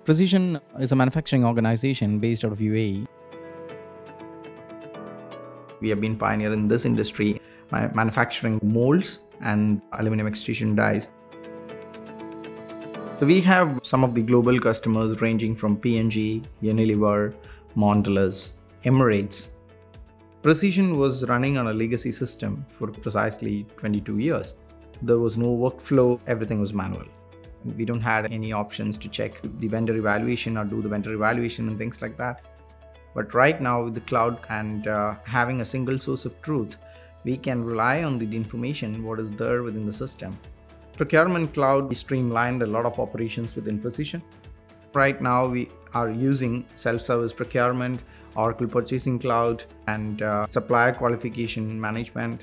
Precision is a manufacturing organization based out of UAE. We have been pioneer in this industry by manufacturing molds and aluminum extrusion dies. So we have some of the global customers ranging from P&G, Unilever, Mondelez, Emirates. Precision was running on a legacy system for precisely 22 years. There was no workflow, everything was manual. We don't have any options to check the vendor evaluation or do the vendor evaluation and things like that. But right now with the cloud and having a single source of truth, we can rely on the information what is there within the system. Procurement Cloud streamlined a lot of operations within Precision. Right now we are using SelfService Procurement, Oracle Purchasing Cloud, and supplier qualification management.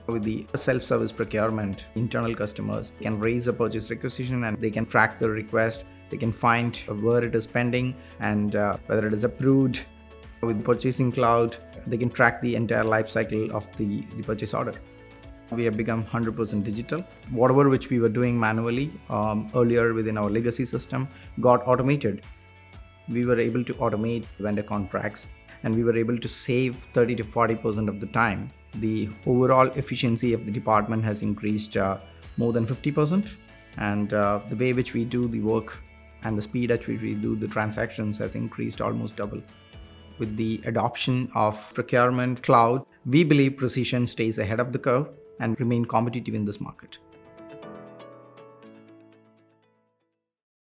With the self-service procurement, internal customers can raise a purchase requisition and they can track the request. They can find where it is pending and whether it is approved. With Purchasing Cloud, they can track the entire life cycle of the purchase order. We have become 100% digital. Whatever which we were doing manually earlier within our legacy system got automated. We were able to automate vendor contracts and we were able to save 30 to 40% of the time. The overall efficiency of the department has increased more than 50%, and the way which we do the work and the speed at which we do the transactions has increased almost double. With the adoption of Procurement Cloud, we believe Precision stays ahead of the curve and remain competitive in this market.